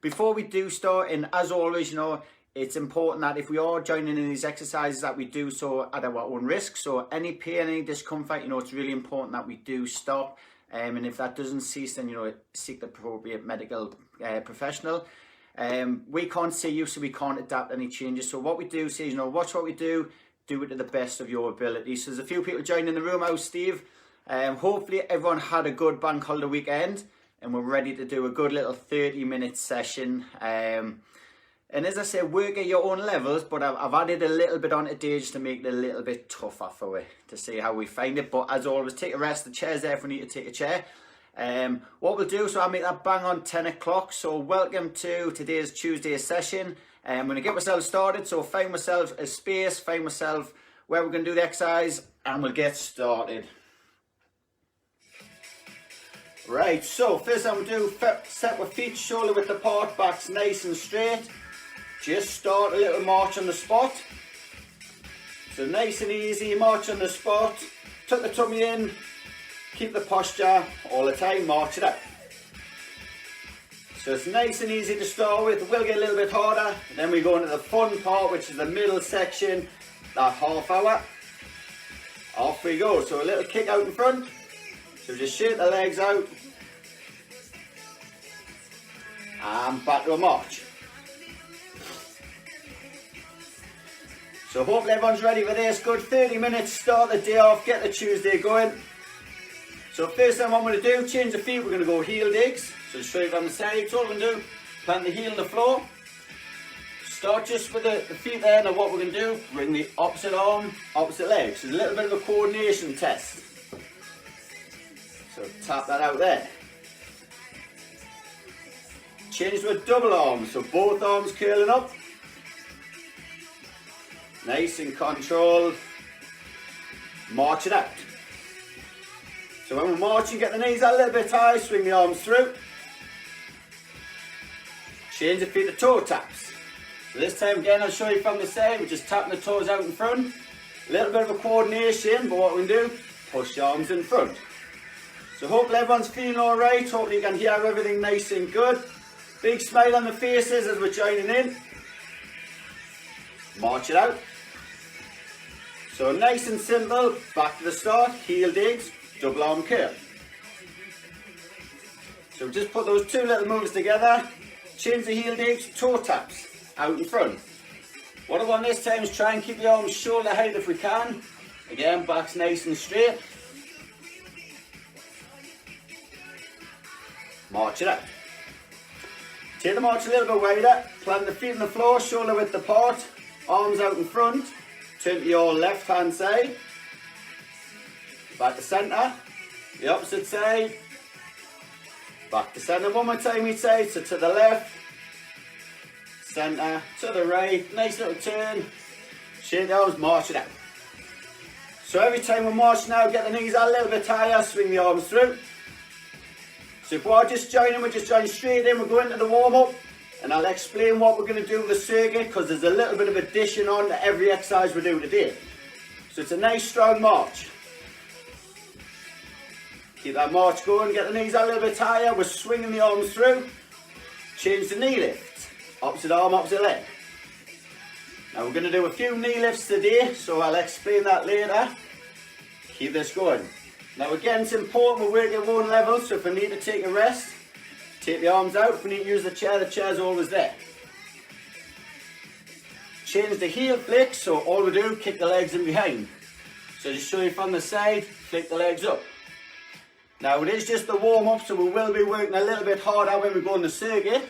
before we do start, and as always, you know, it's important that if we are joining in these exercises that we do so at our own risk. So any pain, any discomfort, you know, it's really important that we do stop. And if that doesn't cease, then, you know, seek the appropriate medical professional. We can't see you, so we can't adapt any changes. So what we do is, you know, watch what we do it to the best of your ability. So there's a few people joining in the room. How's Steve? Hopefully everyone had a good bank holiday weekend and we're ready to do a good little 30-minute session. And as I say, work at your own levels, but I've added a little bit on today just to make it a little bit tougher for you to see how we find it. But as always, take a rest. The chair's there if we need to take a chair. What we'll do, so I'll make that bang on 10 o'clock. So welcome to today's Tuesday session. I'm going to get myself started. So find myself a space, find myself where we're going to do the exercise, and we'll get started. Right, so first I'm going to do, set my feet shoulder width apart, backs nice and straight. Just start a little march on the spot. So nice and easy, march on the spot. Tuck the tummy in, keep the posture all the time, march it out. So it's nice and easy to start with. It will get a little bit harder. And then we go into the fun part, which is the middle section, that half hour. Off we go. So a little kick out in front. So just shake the legs out. And back to a march. So hopefully everyone's ready for this. Good 30 minutes, start the day off, get the Tuesday going. So first thing I'm going to do, change the feet, we're going to go heel digs. So straight on the side, so all we're going to do, plant the heel on the floor. Start just with the feet there, and what we're going to do, bring the opposite arm, opposite leg. So a little bit of a coordination test. So tap that out there. Change to a double arm, so both arms curling up. Nice and controlled. March it out. So when we're marching, get the knees a little bit high, swing the arms through. Change the feet to toe taps. So this time again, I'll show you from the side, we're just tapping the toes out in front. A little bit of a coordination, but what we do, push the arms in front. So hopefully everyone's feeling all right. Hopefully you can hear everything nice and good. Big smile on the faces as we're joining in. March it out. So nice and simple, back to the start, heel digs, double arm curl. So just put those two little moves together, change the heel digs, toe taps, out in front. What I want this time is try and keep the arms shoulder height if we can. Again, back's nice and straight. March it out. Take the march a little bit wider, plant the feet on the floor, shoulder width apart, arms out in front, turn to your left hand side, back to centre, the opposite side, back to centre, one more time each side, so to the left, centre, to the right, nice little turn, shake the arms, march it out. So every time we march now, get the knees a little bit higher, swing the arms through. So if we're just joining, we're just joining straight in, we're going into the warm-up, and I'll explain what we're going to do with the circuit, because there's a little bit of addition on to every exercise we do today. So it's a nice strong march. Keep that march going, get the knees a little bit higher, we're swinging the arms through, change the knee lift, opposite arm, opposite leg. Now we're going to do a few knee lifts today, so I'll explain that later. Keep this going. Now again, it's important we work at our own level, so if we need to take a rest, take the arms out. If we need to use the chair's always there. Change the heel flick, so all we do, kick the legs in behind. So just show you from the side, flick the legs up. Now it is just the warm up, so we will be working a little bit harder when we go on the circuit.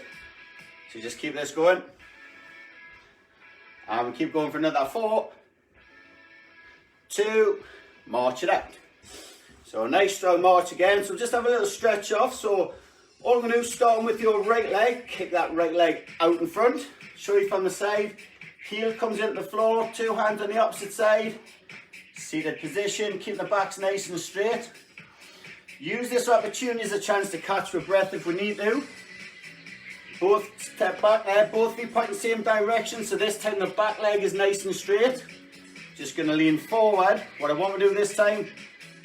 So just keep this going. And we keep going for another 4, 2, march it out. So a nice strong march again. So just have a little stretch off. So all I'm going to do is starting with your right leg, kick that right leg out in front, show you from the side, heel comes into the floor, 2 hands on the opposite side, seated position, keep the backs nice and straight. Use this opportunity as a chance to catch for breath if we need to. Both step back there, both feet point in the same direction, so this time the back leg is nice and straight. Just going to lean forward. What I want to do this time,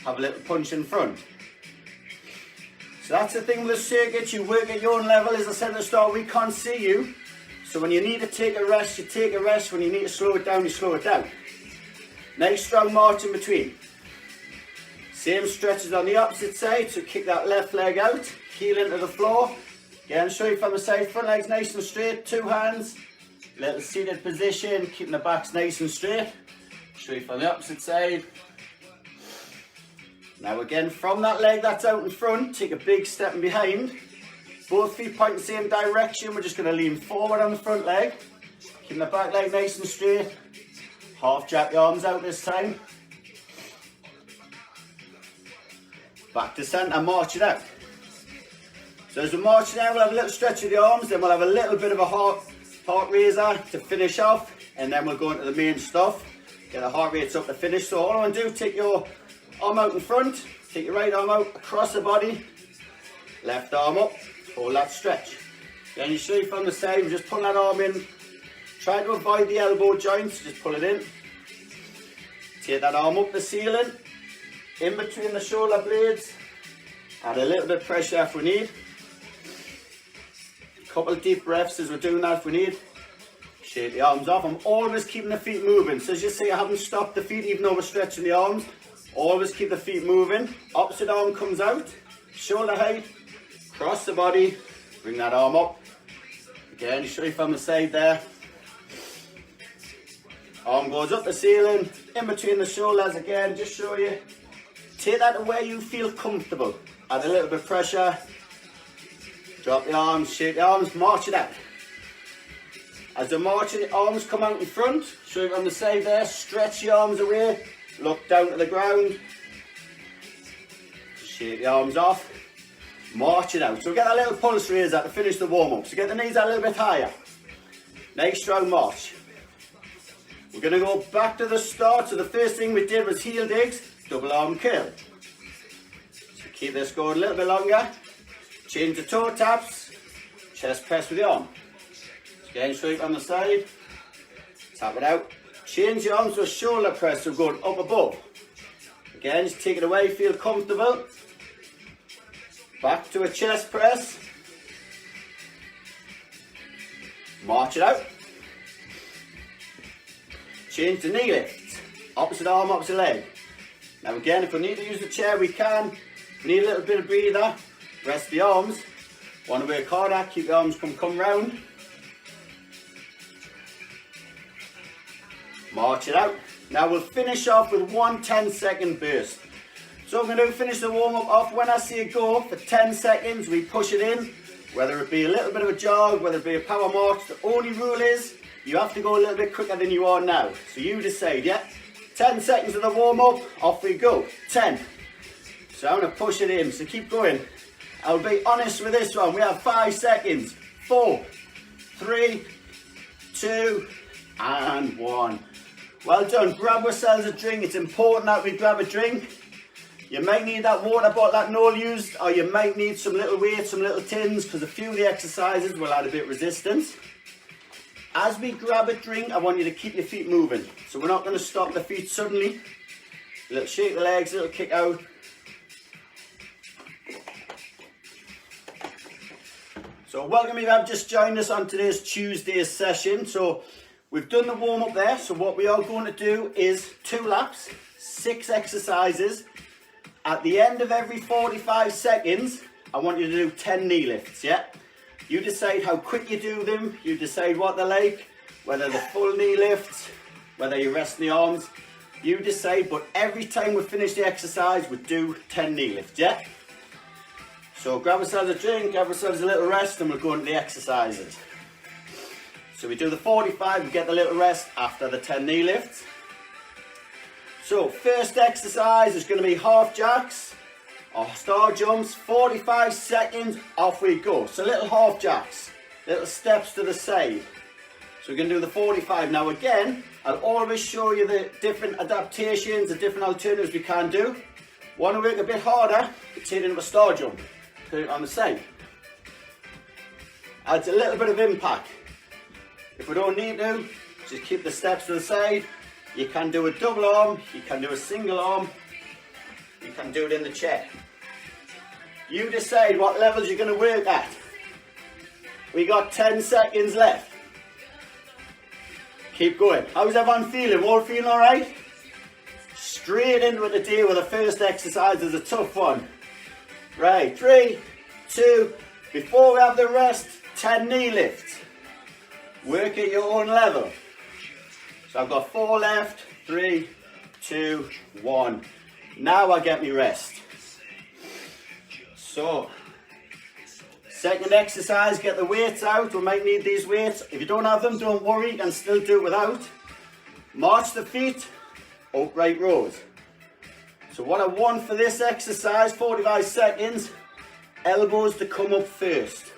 have a little punch in front. So that's the thing with the circuit, you work at your own level. As I said at the start, we can't see you. So when you need to take a rest, you take a rest. When you need to slow it down, you slow it down. Nice strong march in between. Same stretches on the opposite side, so kick that left leg out, heel into the floor. Again, show you from the side, front leg's nice and straight, 2 hands. Little seated position, keeping the backs nice and straight. Show you from the opposite side. Now again, from that leg that's out in front, take a big step in behind. Both feet point the same direction. We're just going to lean forward on the front leg. Keeping the back leg nice and straight. Half jack the arms out this time. Back to centre, march it out. So as we're marching out, we'll have a little stretch of the arms, then we'll have a little bit of a heart raiser to finish off, and then we'll go into the main stuff. Get the heart rates up to finish. So all I want to do, take your arm out in front, take your right arm out across the body, left arm up, hold that stretch. Then you see from the side, we just pull that arm in, try to avoid the elbow joints, just pull it in. Take that arm up the ceiling, in between the shoulder blades, add a little bit of pressure if we need. A couple of deep breaths as we're doing that if we need. Shake the arms off. I'm always keeping the feet moving. So as you see, I haven't stopped the feet even though we're stretching the arms. Always keep the feet moving. Opposite arm comes out, shoulder height, cross the body, bring that arm up. Again, show you from the side there. Arm goes up the ceiling, in between the shoulders again, just show you. Take that to where you feel comfortable. Add a little bit of pressure. Drop the arms, shake the arms, march it out. As the marching, the arms come out in front. Show you on the side there, stretch your arms away. Look down to the ground. Shake the arms off. March it out. So get that little pulse raiser to finish the warm-up. So get the knees a little bit higher. Nice strong march. We're going to go back to the start. So the first thing we did was heel digs, double arm curl. So keep this going a little bit longer. Change the toe taps, chest press with the arm. So again, straight on the side, tap it out. Change your arms to a shoulder press, so going up above. Again, just take it away, feel comfortable. Back to a chest press. March it out. Change the knee lift. Opposite arm, opposite leg. Now again, if we need to use the chair, we can. If we need a little bit of breather, rest the arms. Want to work harder, keep the arms come round. March it out. Now we'll finish off with one 10-second burst. So I'm going to finish the warm-up off. When I see it go for 10 seconds, we push it in. Whether it be a little bit of a jog, whether it be a power march, the only rule is you have to go a little bit quicker than you are now. So you decide, yeah? 10 seconds of the warm-up, off we go. 10. So I'm going to push it in, so keep going. I'll be honest with this one. We have 5 seconds. 4, 3, 2, and 1. Well done. Grab ourselves a drink. It's important that we grab a drink. You might need that water bottle that Noel used, or you might need some little weights, some little tins, because a few of the exercises will add a bit of resistance. As we grab a drink, I want you to keep your feet moving. So we're not going to stop the feet suddenly. A little shake the legs, a little kick out. So welcome if you have just joined us on today's Tuesday session. So we've done the warm up there. So what we are going to do is 2 laps, 6 exercises. At the end of every 45 seconds, I want you to do 10 knee lifts, yeah? You decide how quick you do them, you decide what they're like, whether they're full knee lifts, whether you rest the arms, you decide, but every time we finish the exercise, we do 10 knee lifts, yeah? So grab ourselves a drink, grab ourselves a little rest, and we'll go into the exercises. So we do the 45, we get the little rest after the 10 knee lifts. So first exercise is going to be half jacks or star jumps, 45 seconds, off we go. So little half jacks, little steps to the side. So we're going to do the 45. Now again, I'll always show you the different adaptations, the different alternatives we can do. Want to work a bit harder, take it into a star jump, put it on the side. Adds a little bit of impact. If we don't need to, just keep the steps to the side. You can do a double arm, you can do a single arm, you can do it in the chair. You decide what levels you're going to work at. We got 10 seconds left. Keep going. How's everyone feeling? All feeling alright? Straight into it today with the first exercise is a tough one. Right, 3, 2, before we have the rest, 10 knee lifts. Work at your own level. So I've got 4 left, 3, 2, 1. Now I get me rest. So, second exercise, get the weights out. We might need these weights. If you don't have them, don't worry, you can still do it without. March the feet, upright rows. So what I want for this exercise, 45 seconds, elbows to come up first.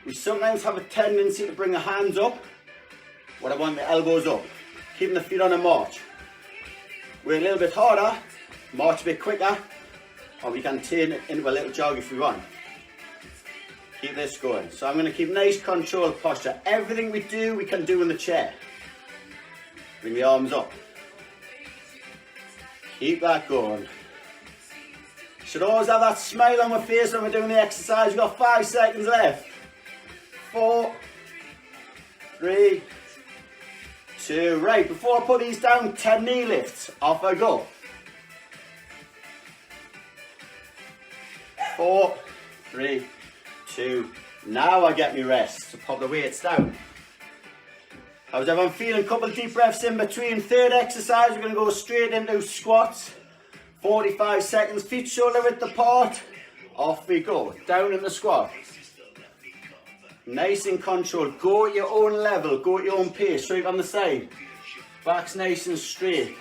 We sometimes have a tendency to bring the hands up. What I want, the elbows up. Keeping the feet on a march. Work a little bit harder, march a bit quicker, or we can turn it into a little jog if we want. Keep this going. So I'm going to keep nice controlled posture. Everything we do, we can do in the chair. Bring the arms up. Keep that going. Should always have that smile on my face when we're doing the exercise. We've got 5 seconds left. 4, 3, 2, right, before I put these down, 10 knee lifts. Off I go. 4, 3, 2, now I get me rest. So pop the weights down. How's everyone feeling? Couple of deep breaths in between. Third exercise, we're going to go straight into squats. 45 seconds, feet shoulder width apart. Off we go, down in the squat. Nice and controlled. Go at your own level, go at your own pace. Straight on the side. Back's nice and straight.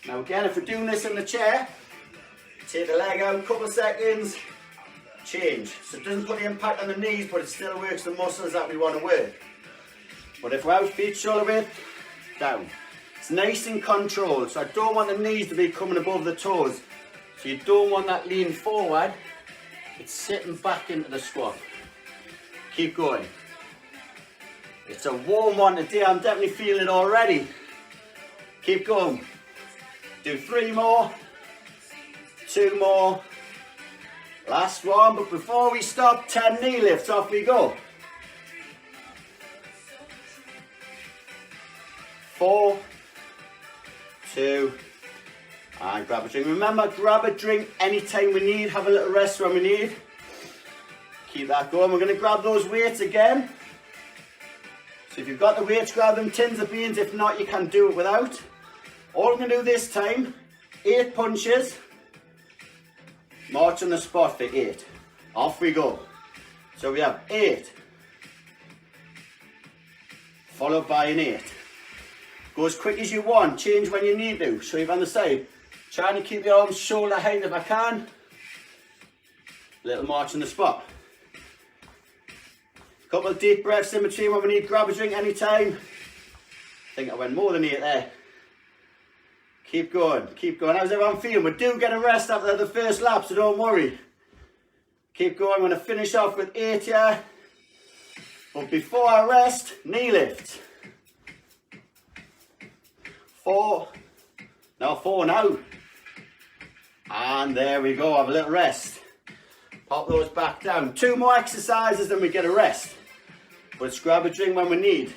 Now again, if we're doing this in the chair, take the leg out, couple of seconds, change. So it doesn't put the impact on the knees, but it still works the muscles that we want to work. But if we're out, feet shoulder width, down. It's nice and controlled, so I don't want the knees to be coming above the toes. So you don't want that lean forward, it's sitting back into the squat. Keep going. It's a warm one today, I'm definitely feeling it already. Keep going. Do 3 more, 2 more. Last one, but before we stop, 10 knee lifts, off we go. 4, 2, and grab a drink. Remember, grab a drink anytime we need, have a little rest when we need. Keep that going. We're going to grab those weights again. So if you've got the weights, grab them, tins of beans. If not, you can do it without. All we're going to do this time, 8 punches. March on the spot for 8. Off we go. So we have 8. Followed by an 8. Go as quick as you want. Change when you need to. Show you on the side. Trying to keep your arms shoulder height if I can. Little march on the spot. Couple of deep breaths in between when we need. Grab a drink anytime. I think I went more than 8 there. Keep going, keep going. How's everyone feeling? We do get a rest after the first lap, so don't worry. Keep going. I'm going to finish off with 8 here. But before I rest, knee lift. 4. Now 4 now. And there we go. Have a little rest. Pop those back down. 2 more exercises, then we get a rest. Let's grab a drink when we need.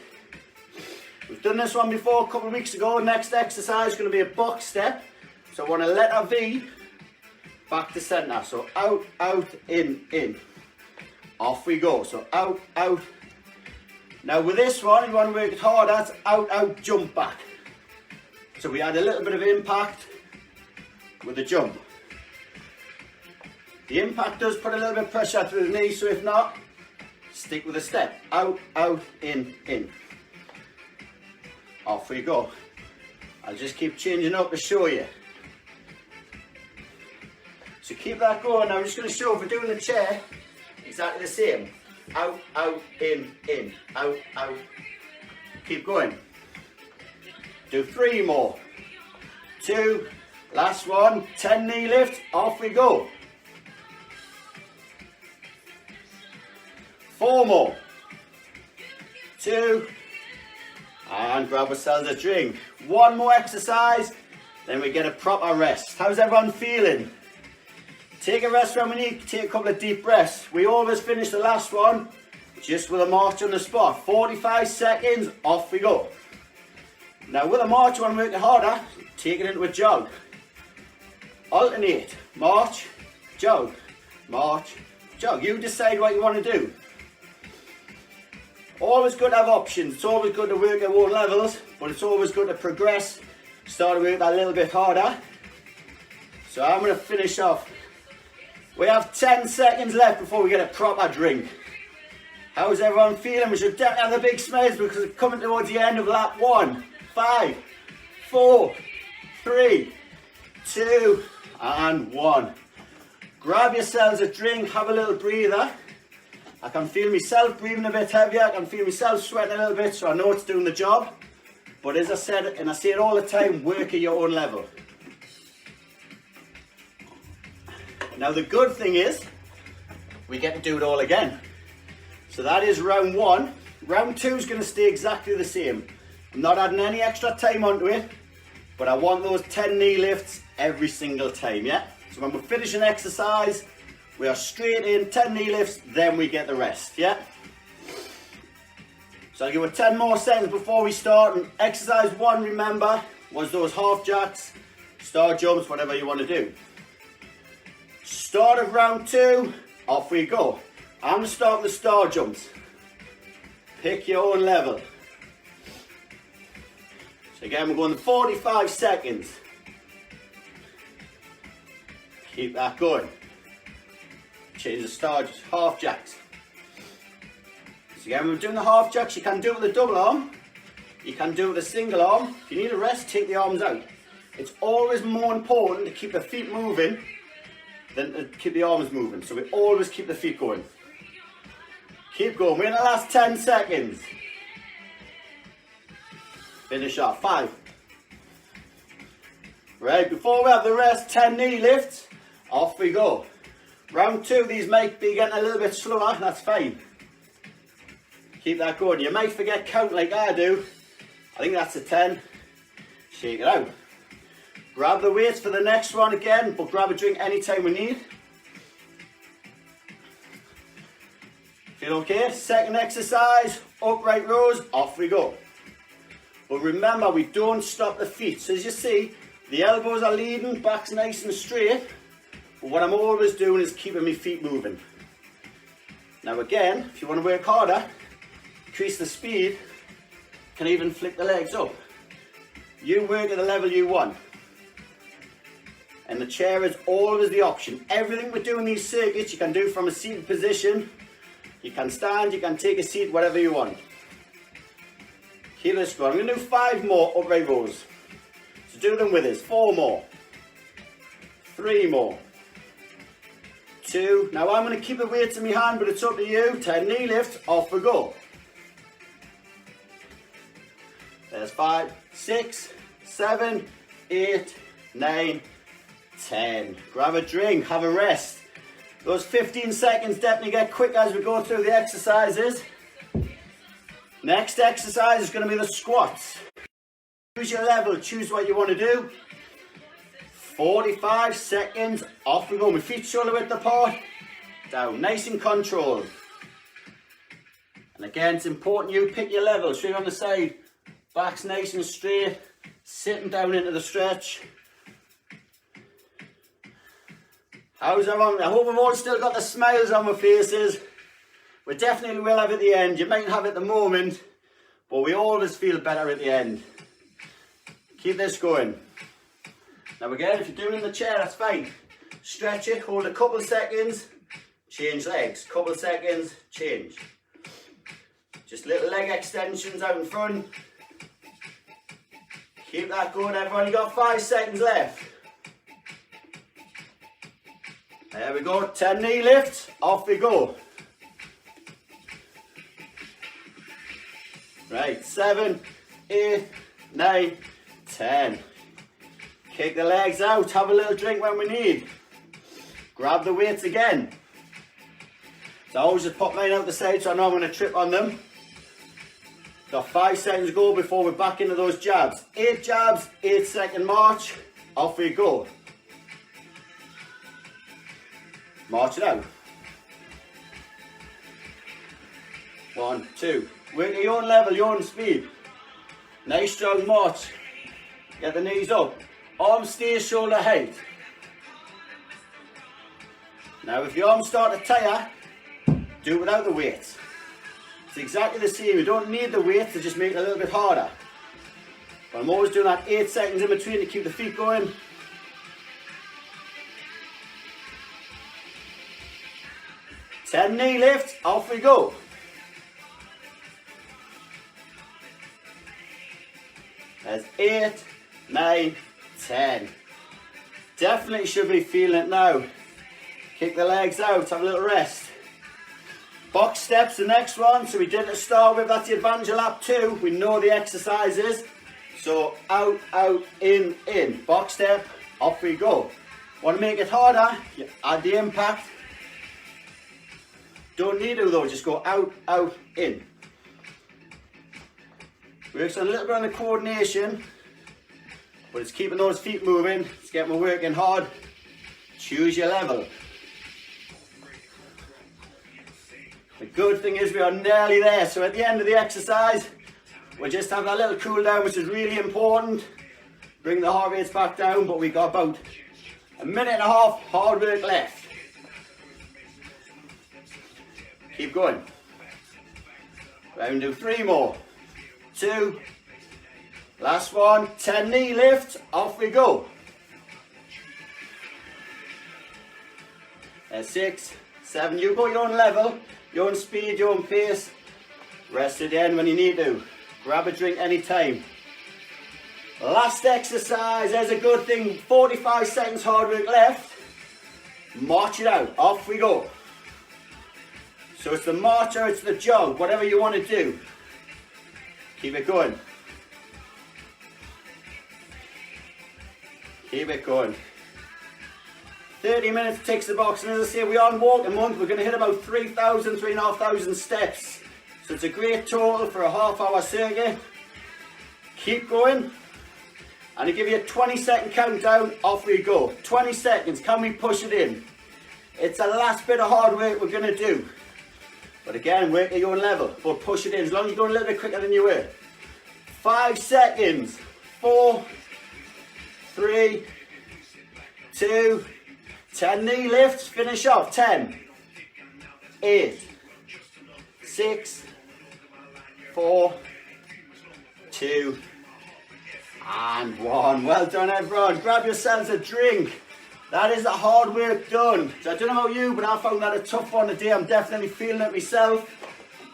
We've done this one before a couple of weeks ago. Next exercise is going to be a box step. So I want to letter V back to centre. So out, out, in. Off we go. So out, out. Now with this one, you want to work it hard. That's out, out, jump back. So we add a little bit of impact with the jump. The impact does put a little bit of pressure through the knee, so if not, stick with the step. Out, out, in. Off we go. I'll just keep changing up to show you. So keep that going. Now I'm just going to show, if we're doing the chair, exactly the same. Out, out, in, out, out. Keep going. Do 3 more. 2, last one, 10 knee lift, off we go. 4 more. 2, and grab ourselves a drink. 1 more exercise, then we get a proper rest. How's everyone feeling? Take a rest when we need, take a couple of deep breaths. We always finish the last one just with a march on the spot. 45 seconds, off we go. Now with a march, you want to make it harder, take it into a jog. Alternate, march, jog, march, jog. You decide what you want to do. Always good to have options. It's always good to work at all levels, but it's always good to progress. Start to work that a little bit harder. So I'm going to finish off. We have 10 seconds left before we get a proper drink. How's everyone feeling? We should definitely have the big smiles because we're coming towards the end of lap 1. 5, 4, 3, 2, and 1. Grab yourselves a drink, have a little breather. I can feel myself breathing a bit heavier, I can feel myself sweating a little bit, so I know it's doing the job. But as I said, and I say it all the time, work at your own level. Now the good thing is, we get to do it all again. So that is round 1. Round 2 is going to stay exactly the same. I'm not adding any extra time onto it, but I want those 10 knee lifts every single time, yeah? So when we finish an exercise, we are straight in, 10 knee lifts, then we get the rest, yeah? So I'll give it 10 more seconds before we start. And exercise 1, remember, was those half jacks, star jumps, whatever you want to do. Start of round 2, off we go. I'm going to start with the star jumps. Pick your own level. So again, we're going to 45 seconds. Keep that going. Change the star half jacks. So again, we're doing the half jacks. You can do it with a double arm. You can do it with a single arm. If you need a rest, take the arms out. It's always more important to keep the feet moving than to keep the arms moving. So we always keep the feet going. Keep going. We're in the last 10 seconds. Finish off. 5. Right, before we have the rest, 10 knee lifts. Off we go. Round 2, these might be getting a little bit slower. That's fine. Keep that going. You might forget count like I do. I think that's a 10. Shake it out. Grab the weights for the next one again, but grab a drink anytime we need. Feel okay? Second exercise, upright rows, off we go. But remember, we don't stop the feet. So as you see, the elbows are leading, back's nice and straight. But what I'm always doing is keeping my feet moving. Now again, if you want to work harder, increase the speed, can even flick the legs up. You work at the level you want. And the chair is always the option. Everything we do in these circuits, you can do from a seated position. You can stand, you can take a seat, whatever you want. Keep this going. I'm going to do 5 more upright rows. So do them with us. 4 more. 3 more. 2. Now I'm going to keep the weights in my hand, but it's up to you. 10 knee lifts, off we go. There's 5, 6, 7, 8, 9, 10. Grab a drink, have a rest. Those 15 seconds definitely get quick as we go through the exercises. Next exercise is going to be the squats. Choose your level, choose what you want to do. 45 seconds, off we go. My feet shoulder width apart, down, nice and controlled. And again, it's important you pick your level, straight on the side, back's nice and straight, sitting down into the stretch. How's everyone? I hope we've all still got the smiles on our faces. We definitely will have at the end. You might have at the moment, but we always feel better at the end. Keep this going. Now again, if you're doing it in the chair, that's fine. Stretch it, hold a couple seconds, change legs. Couple seconds, change. Just little leg extensions out in front. Keep that going, everyone. You've got 5 seconds left. There we go, 10 knee lifts, off we go. Right, 7, 8, 9, 10. Kick the legs out, have a little drink when we need. Grab the weights again. So I always just pop mine out the side so I know I'm going to trip on them. Got 5 seconds to go before we're back into those jabs. 8 jabs, 8 second march, off we go. March it out. 1, 2. Work at your own level, your own speed. Nice strong march. Get the knees up. Arms stay shoulder height. Now if your arms start to tire, do it without the weights. It's exactly the same. You don't need the weights to just make it a little bit harder. But I'm always doing that 8 seconds in between to keep the feet going. Ten knee lifts, off we go. There's 8, 9, 10. Definitely should be feeling it now. Kick the legs out, have a little rest. Box steps, the next one. So we did to start with, that's the advantage of lap 2. We know the exercises. So out, out, in, in. Box step, off we go. Want to make it harder, you add the impact. Don't need to though, just go out, out, in. Works on a little bit on the coordination, but it's keeping those feet moving, it's getting me working hard. Choose your level. The good thing is we are nearly there, so at the end of the exercise, we'll just have that little cool down, which is really important. Bring the heart rates back down, but we got about a minute and a half hard work left. Keep going. Round do 3 more. 2. Last one. 10 knee lifts. Off we go. There's 6, 7. You go your own level, your own speed, your own pace. Rest at the end when you need to. Grab a drink anytime. Last exercise. There's a good thing. 45 seconds hard work left. March it out. Off we go. So it's the march or it's the jog, whatever you want to do. Keep it going. Keep it going. 30 minutes ticks the box, and as I say, we are on walking month. We're going to hit about 3,000, 3,500 steps. So it's a great total for a half-hour circuit. Keep going. And I give you a 20-second countdown. Off we go. 20 seconds. Can we push it in? It's the last bit of hard work we're going to do. But again, work at your own level, but push it in as long as you're going a little bit quicker than you were. 5 seconds. 4, 3, 2, 10 knee lifts, finish off. 10, 8, 6, 4, 2, and 1. Well done everyone. Grab yourselves a drink. That is the hard work done. So I don't know about you, but I found that a tough one today. I'm definitely feeling it myself.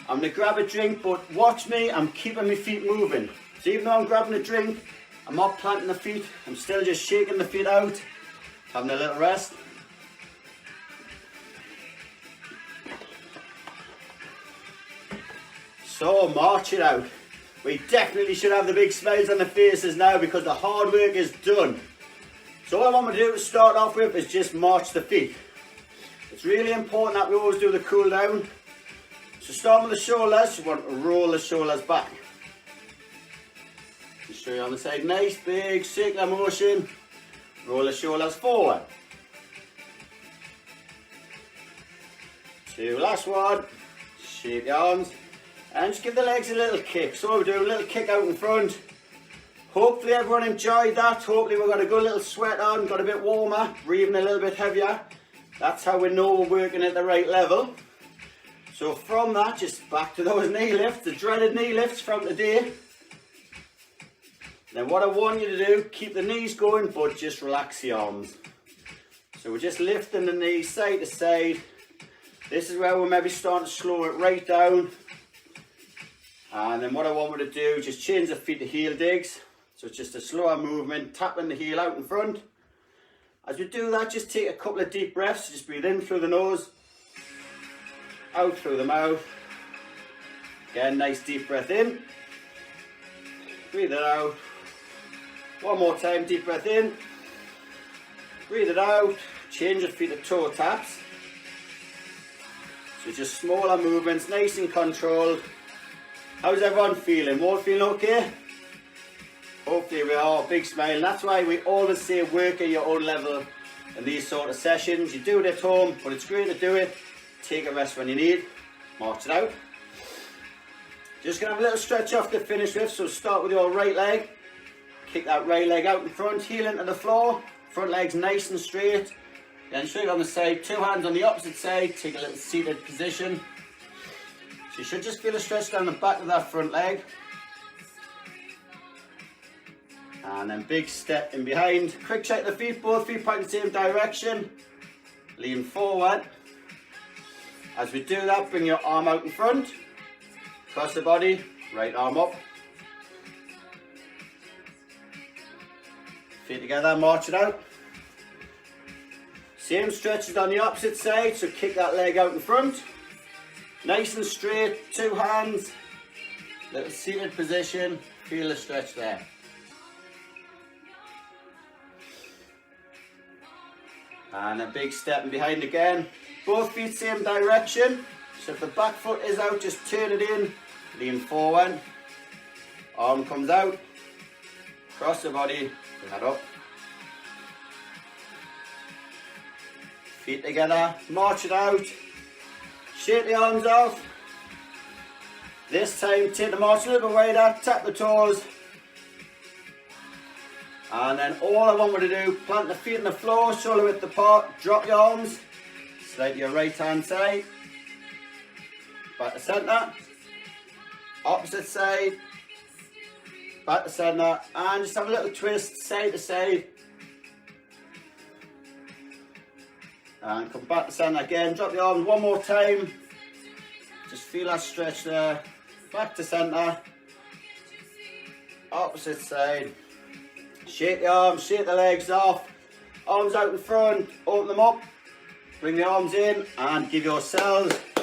I'm going to grab a drink, but watch me, I'm keeping my feet moving. So even though I'm grabbing a drink, I'm not planting the feet. I'm still just shaking the feet out, having a little rest. So march it out. We definitely should have the big smiles on the faces now because the hard work is done. So all I want to do to start off with is just march the feet. It's really important that we always do the cool down. So start with the shoulders, you want to roll the shoulders back. Just show you on the side, nice big circular motion. Roll the shoulders forward. 2, last one. Shake the arms. And just give the legs a little kick. So we're doing a little kick out in front. Hopefully everyone enjoyed that. Hopefully we got a good little sweat on, got a bit warmer, breathing a little bit heavier. That's how we know we're working at the right level. So from that, just back to those knee lifts, the dreaded knee lifts from today. Then what I want you to do, keep the knees going, but just relax the arms. So we're just lifting the knees side to side. This is where we're maybe starting to slow it right down. And then what I want you to do, just change the feet to heel digs. So it's just a slower movement, tapping the heel out in front. As we do that, just take a couple of deep breaths. Just breathe in through the nose, out through the mouth. Again, nice deep breath in. Breathe it out. One more time, deep breath in. Breathe it out. Change your feet to toe taps. So just smaller movements, nice and controlled. How's everyone feeling? All feeling okay? Hopefully we are. Big smile. And that's why we always say work at your own level in these sort of sessions. You do it at home, but it's great to do it. Take a rest when you need. March it out. Just going to have a little stretch off to finish with. So start with your right leg. Kick that right leg out in front, heel into the floor. Front leg's nice and straight. Then straight on the side, 2 hands on the opposite side. Take a little seated position. So you should just feel a stretch down the back of that front leg. And then big step in behind. Quick check the feet, both feet point in the same direction. Lean forward. As we do that, bring your arm out in front. Cross the body, right arm up. Feet together, march it out. Same stretches on the opposite side, so kick that leg out in front. Nice and straight, 2 hands. Little seated position, feel the stretch there. And a big step in behind again. Both feet same direction. So if the back foot is out, just turn it in. Lean forward. Arm comes out. Cross the body. Bring that up. Feet together. March it out. Shake the arms off. This time take the march a little bit wider. Tap the toes. And then all I want you to do, plant the feet on the floor, shoulder width apart, drop your arms, slide to your right hand side, back to centre, opposite side, back to centre, and just have a little twist, side to side, and come back to centre again, drop your arms one more time, just feel that stretch there, back to centre, opposite side. Shake the arms, shake the legs off, arms out in front, open them up, bring the arms in and give yourselves a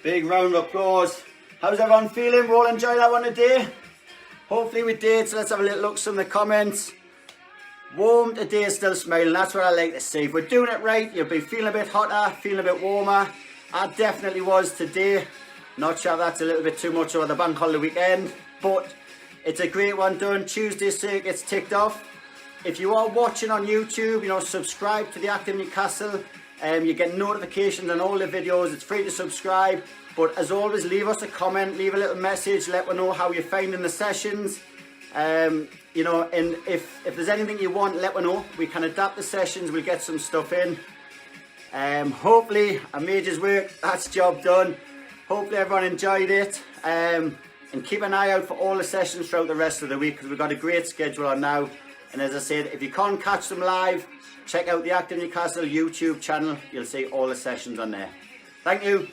big round of applause. How's everyone feeling? We all enjoy that one today? Hopefully we did, so let's have a little look at some of the comments. Warm today, still smiling, that's what I like to see. If we're doing it right, you'll be feeling a bit hotter, feeling a bit warmer. I definitely was today. Not sure if that's a little bit too much over the bank holiday weekend, but it's a great one done. Tuesday circuit's ticked off. If you are watching on YouTube, subscribe to the Active Newcastle. You get notifications on all the videos. It's free to subscribe. But as always, leave us a comment, leave a little message, let us know how you're finding the sessions. And if there's anything you want, let us know. We can adapt the sessions, we'll get some stuff in. Hopefully, I made his work, that's job done. Hopefully everyone enjoyed it. And keep an eye out for all the sessions throughout the rest of the week because we've got a great schedule on now. And as I said, if you can't catch them live, check out the Active Newcastle YouTube channel. You'll see all the sessions on there. Thank you.